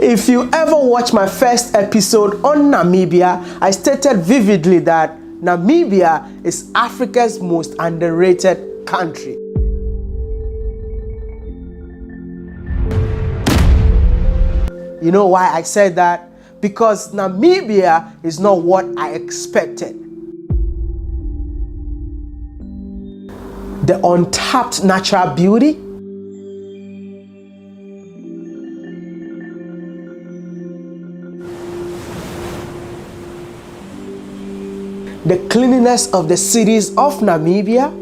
If you ever watch my first episode on Namibia, I stated vividly that Namibia is Africa's most underrated country. You know why I said that? Because Namibia is not what I expected. The untapped natural beauty, the cleanliness of the cities of Namibia,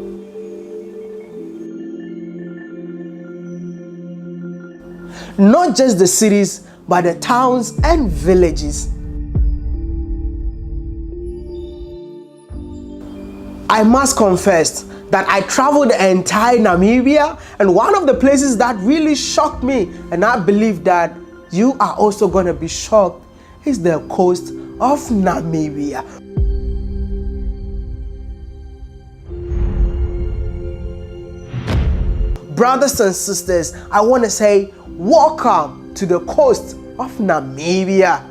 not just the cities, but the towns and villages. I must confess that I traveled the entire Namibia, and one of the places that really shocked me, and I believe that you are also going to be shocked, is the coast of Namibia. Brothers and sisters, I want to say welcome to the coast of Namibia.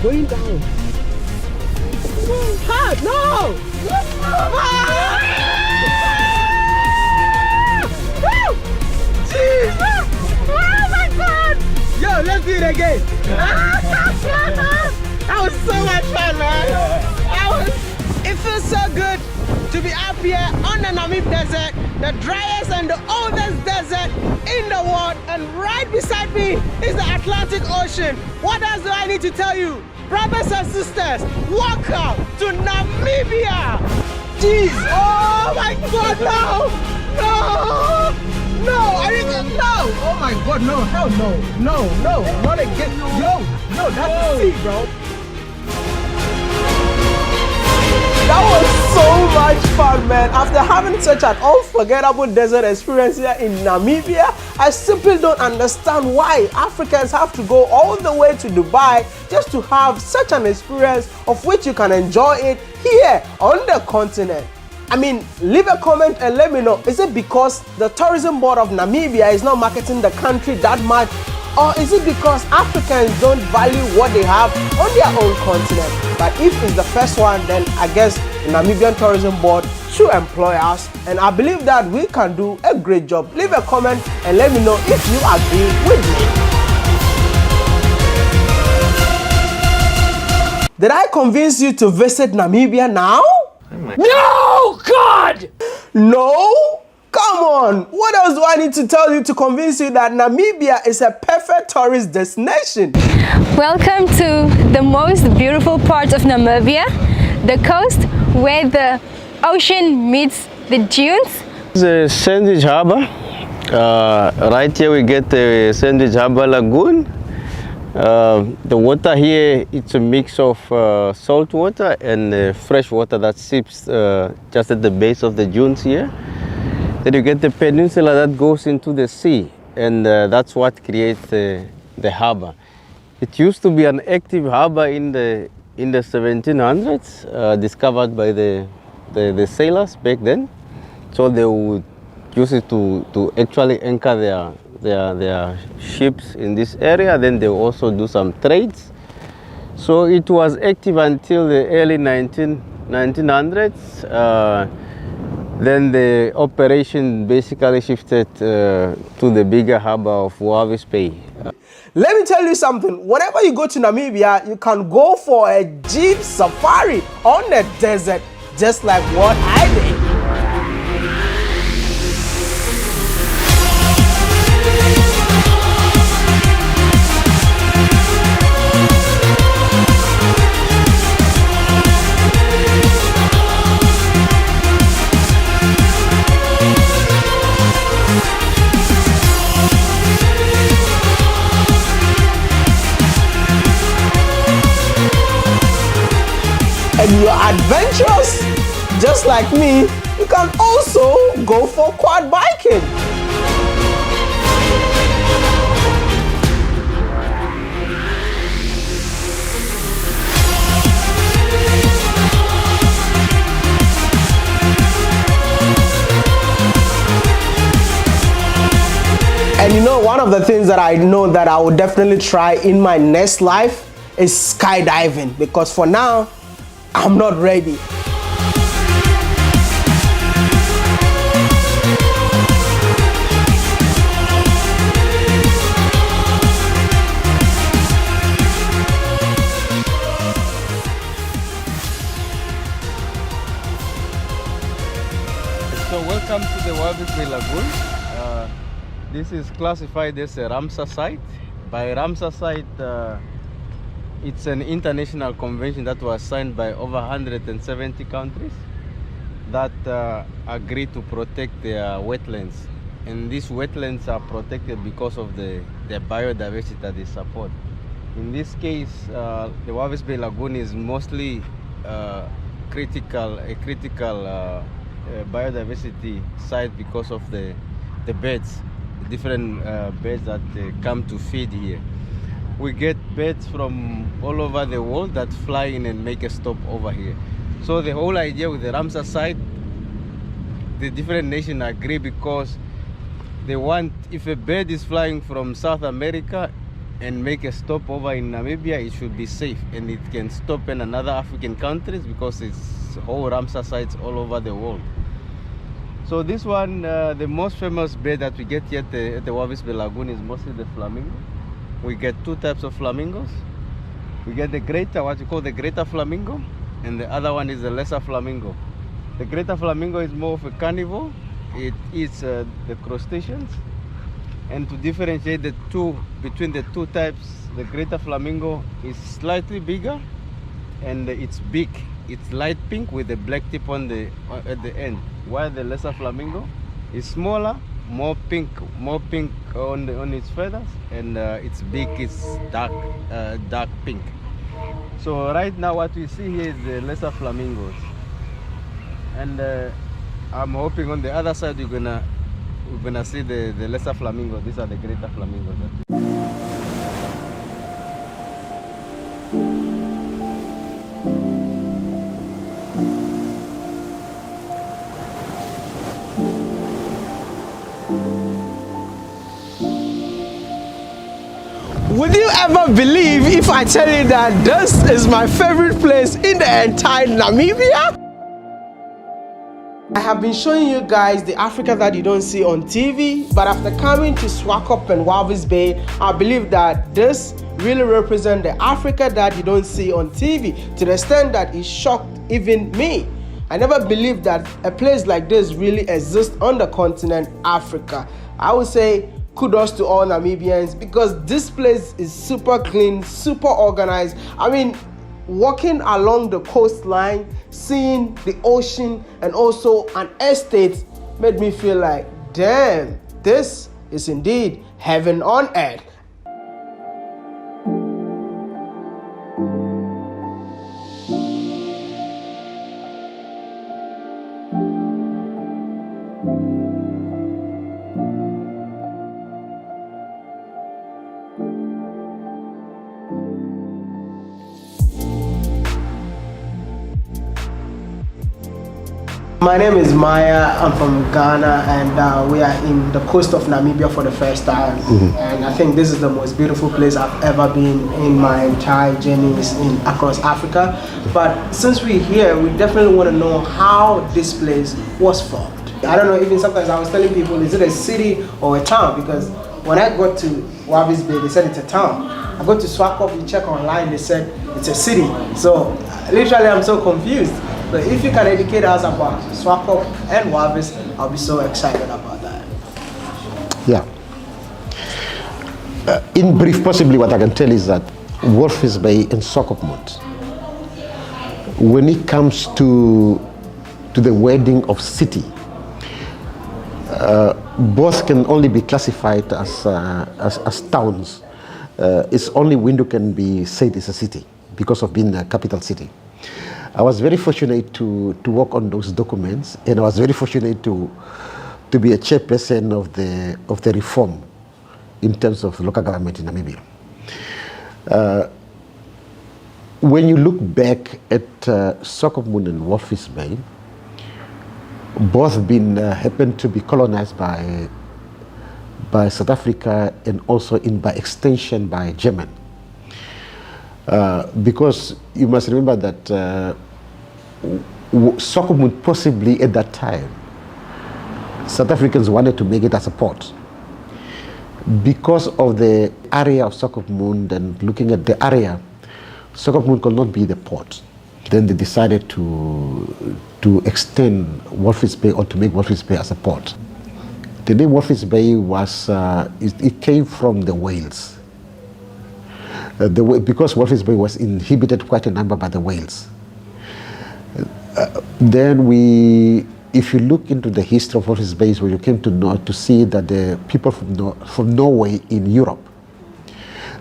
Going down. Hard, no! Jeez! Oh my God! Yo, let's do it again. That was so much fun, man. It feels so good to be up here on the Namib Desert, the driest and the oldest desert in the world, and right beside me is the Atlantic Ocean. What else do I need to tell you? Brothers and sisters, welcome to Namibia! Jeez! Oh my God, no! No! No! I didn't, no! Oh my God, no! Hell no! No! No! Not again! Yo! No! That's the sea, bro! That was so much fun, man. After having such an unforgettable desert experience here in Namibia, I simply don't understand why Africans have to go all the way to Dubai just to have such an experience of which you can enjoy it here on the continent. I mean, leave a comment and let me know, is it because the tourism board of Namibia is not marketing the country that much? Or is it because Africans don't value what they have on their own continent? But if it's the first one, then I guess the Namibian Tourism Board should employ us. And I believe that we can do a great job. Leave a comment and let me know if you agree with me. Did I convince you to visit Namibia now? No, God! No? Come on! What else do I need to tell you to convince you that Namibia is a perfect tourist destination? Welcome to the most beautiful part of Namibia, the coast where the ocean meets the dunes. The Sandwich Harbor. Right here we get the Sandwich Harbor Lagoon. The water here, it's a mix of salt water and fresh water that sips just at the base of the dunes here. Then you get the peninsula that goes into the sea, and that's what creates the harbor. It used to be an active harbor in the 1700s, discovered by the sailors back then. So they would use it to actually anchor their ships in this area. Then they also do some trades. So it was active until the early 1900s. Then the operation basically shifted to the bigger harbor of Walvis Bay. Let me tell you something. Whenever you go to Namibia, you can go for a jeep safari on the desert, just like what I did. and you're adventurous, just like me, you can also go for quad biking. And you know, one of the things that I know that I will definitely try in my next life is skydiving, because for now, I'm not ready. So welcome to the WODE Lagoon. This is classified as a Ramsar site. By Ramsar site, it's an international convention that was signed by over 170 countries that agree to protect their wetlands. And these wetlands are protected because of the biodiversity that they support. In this case, the WODE Lagoon is mostly a critical biodiversity site because of the birds, different birds that come to feed here. We get birds from all over the world that fly in and make a stop over here. So the whole idea with the Ramsar site, the different nations agree because they want, if a bird is flying from South America and make a stop over in Namibia, it should be safe and it can stop in another African countries because it's whole Ramsar sites all over the world. So this one, the most famous bird that we get here at the WODE Lagoon is mostly the flamingo. We get two types of flamingos. We get the greater, what you call the greater flamingo, and the other one is the lesser flamingo. The greater flamingo is more of a carnivore. It eats the crustaceans. And to differentiate the two, between the two types, the greater flamingo is slightly bigger and it's big. It's light pink with a black tip on at the end, while the lesser flamingo is smaller, more pink on its feathers, and it's big, it's dark pink. So right now what we see here is the lesser flamingos, and I'm hoping on the other side we're gonna see the lesser flamingo. These are the greater flamingos. Would you ever believe if I tell you that this is my favorite place in the entire Namibia? I have been showing you guys the Africa that you don't see on TV, but after coming to Swakop and Walvis Bay, I believe that this really represents the Africa that you don't see on TV, to the extent that it shocked even me. I never believed that a place like this really exists on the continent Africa. I would say kudos to all Namibians, because this place is super clean, super organized. I mean, walking along the coastline, seeing the ocean and also an estate made me feel like, damn, this is indeed heaven on earth. My name is Maya, I'm from Ghana, and we are in the coast of Namibia for the first time. And I think this is the most beautiful place I've ever been in my entire journeys across Africa. But since we're here, we definitely want to know how this place was formed. I don't know, even sometimes I was telling people, is it a city or a town? Because when I got to Walvis Bay, they said it's a town. I go to Swakop, you check online, they said it's a city. So literally I'm so confused. So if you can educate us about Swakop and Walvis, I'll be so excited about that. Yeah. In brief, possibly what I can tell is that Walvis Bay and Swakop Mount, when it comes to the wording of city, both can only be classified as towns. It's only Windhoek can be said is a city because of being the capital city. I was very fortunate to work on those documents, and I was very fortunate to be a chairperson of the reform in terms of local government in Namibia. When you look back at Swakopmund and Walvis Bay, both happened to be colonized by South Africa and also by extension by German. Because you must remember that Swakopmund possibly at that time, South Africans wanted to make it as a port. Because of the area of Swakopmund and looking at the area, Swakopmund could not be the port. Then they decided to extend Walvis Bay, or to make Walvis Bay as a port. The name Walvis Bay was, it came from the whales. Because Walvis Bay was inhabited quite a number by the whales. If you look into the history of Walvis Bay, where you came to see that the people from Norway in Europe,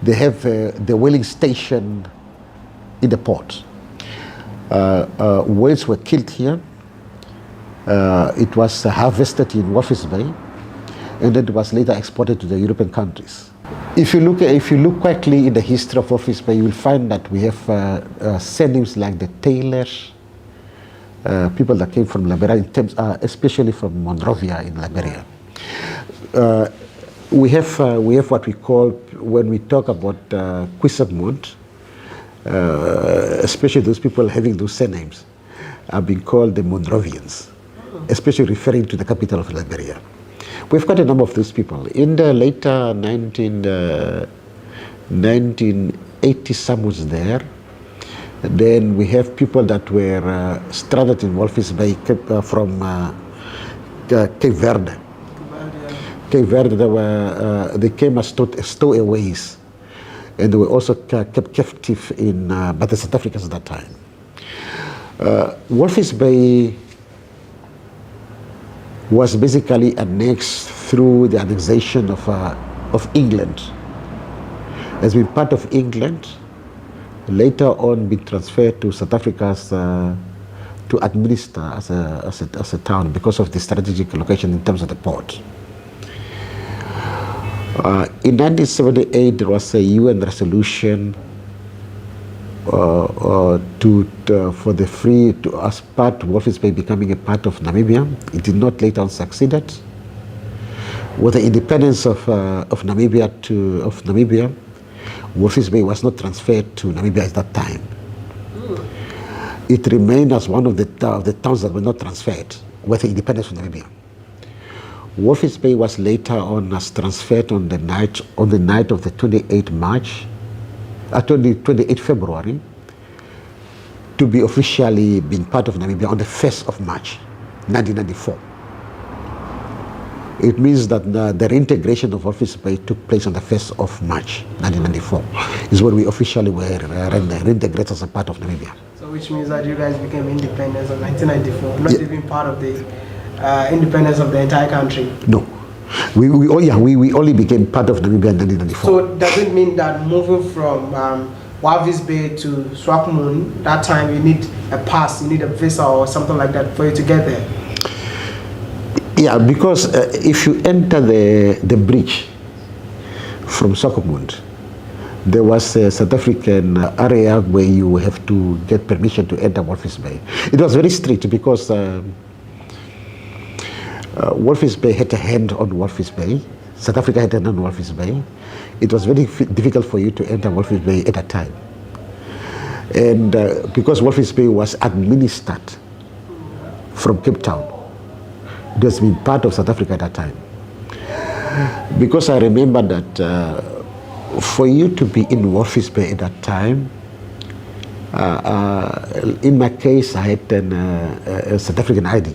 they have the whaling station in the port. Whales were killed here. It was harvested in Walvis Bay, and then it was later exported to the European countries. If you look quickly in the history of Walvis Bay, you will find that we have surnames like the Taylors, people that came from Liberia, especially from Monrovia in Liberia. We have what we call, when we talk about Quisatmund, especially those people having those surnames, are being called the Monrovians, especially referring to the capital of Liberia. We've got a number of those people. In the later 1980 somewhere there, then we have people that were stranded in Walvis Bay from Cape Verde. Cape Verde, they came as stowaways, and they were also kept captive by the South Africans at that time. Walvis Bay was basically annexed through the annexation of England. Has been part of England, later on been transferred to South Africa to administer as a town because of the strategic location in terms of the port. In 1978, there was a UN resolution for the free, as part of Walvis Bay becoming a part of Namibia. It did not later on succeeded. With the independence of Namibia, Walvis Bay was not transferred to Namibia at that time. It remained as one of the towns that were not transferred with the independence of Namibia. Walvis Bay was later on transferred on the night of the 28th February to be officially being part of Namibia on the 1st of March 1994. It means that the reintegration of Walvis Bay took place on the 1st of March 1994. Is when we officially were reintegrated as a part of Namibia. So which means that you guys became independent in 1994, not even part of the independence of the entire country? No. We only became part of Namibia in 1994. So does it mean that moving from Walvis Bay to Swakopmund, that time you need a pass, you need a visa or something like that for you to get there? Yeah, because if you enter the bridge from Swakopmund, there was a South African area where you have to get permission to enter Walvis Bay. It was very strict because Walvis Bay had a hand on Walvis Bay. South Africa had a hand on Walvis Bay. It was very difficult for you to enter Walvis Bay at that time. And because Walvis Bay was administered from Cape Town, it has been part of South Africa at that time. Because I remember that for you to be in Walvis Bay at that time, in my case, I had a South African ID.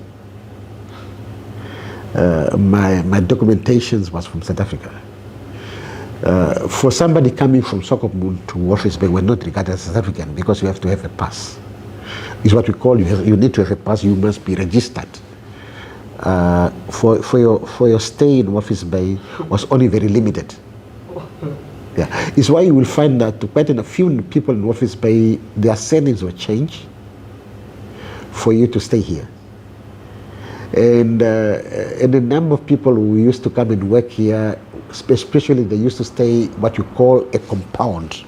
My documentations was from South Africa. For somebody coming from Swakopmund to Walvis Bay, we're not regarded as South African because you have to have a pass. It's what we call, you need to have a pass, you must be registered. For your stay in Walvis Bay was only very limited. Yeah, it's why you will find that quite a few people in Walvis Bay, their surnames were changed for you to stay here. And a number of people who used to come and work here, especially they used to stay what you call a compound,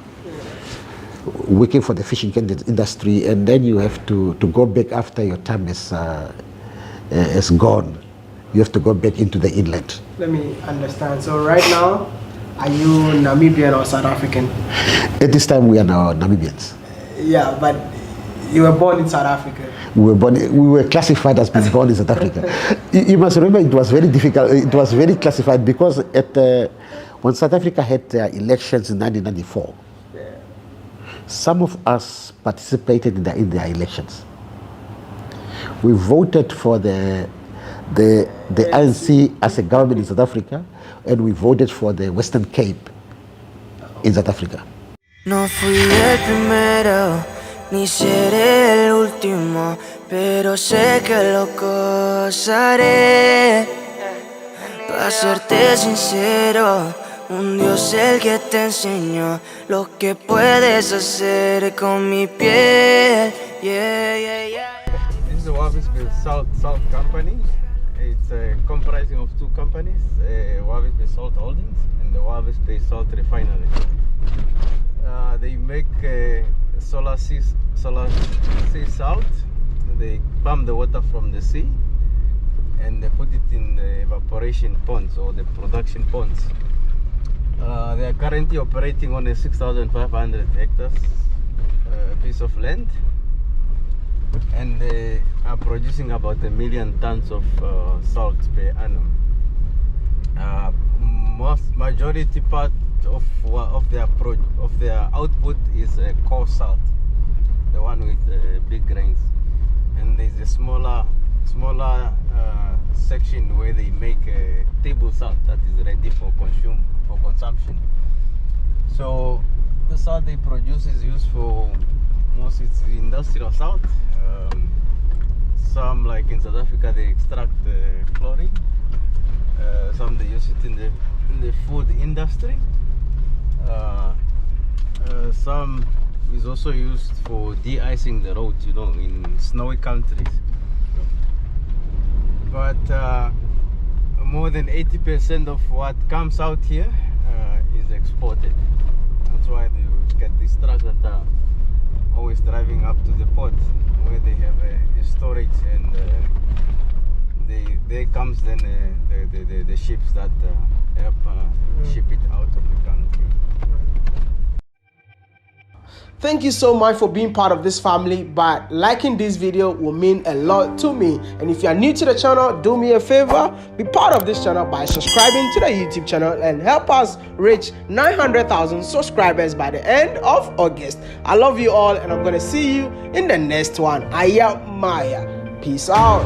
working for the fishing industry, and then you have to go back after your time is gone. You have to go back into the inland. Let me understand. So right now, are you Namibian or South African? At this time, we are now Namibians. Yeah, but you were born in South Africa. We were classified as being born in South Africa. You must remember it was very difficult. It was very classified because when South Africa had their elections in 1994, some of us participated in their elections. We voted for the ANC as a government in South Africa, and we voted for the Western Cape in South Africa. No fui el primero, ni seré el último, pero sé que lo gozaré. Para serte sincero, un Dios el que te enseñó lo que puedes hacer con mi piel. Yeah, yeah, yeah. This is the Walvis Bay Salt Company. It's comprising of two companies, Walvis Bay Salt Holdings and the Walvis Bay Salt Refinery. They make solar sea salt. They pump the water from the sea and they put it in the evaporation ponds or the production ponds. They are currently operating on a 6,500 hectares piece of land, and they are producing about 1 million tons of salt per annum. Majority part of their output is coarse salt, the one with big grains, and there's a smaller section where they make table salt that is ready for consumption. So the salt they produce is used for most it's industrial salt. Some, like in South Africa, they extract chlorine. Some they use it in the food industry. Some is also used for de-icing the roads, you know, in snowy countries. But more than 80% of what comes out here is exported. That's why they get these trucks that are always driving up to the port where they have a storage, and there comes then the ships that help ship it out of the country. Thank you so much for being part of this family, but liking this video will mean a lot to me. And if you are new to the channel, do me a favor, be part of this channel by subscribing to the YouTube channel and help us reach 900,000 subscribers by the end of August. I love you all, and I'm gonna see you in the next one. Aya Maya. Peace out.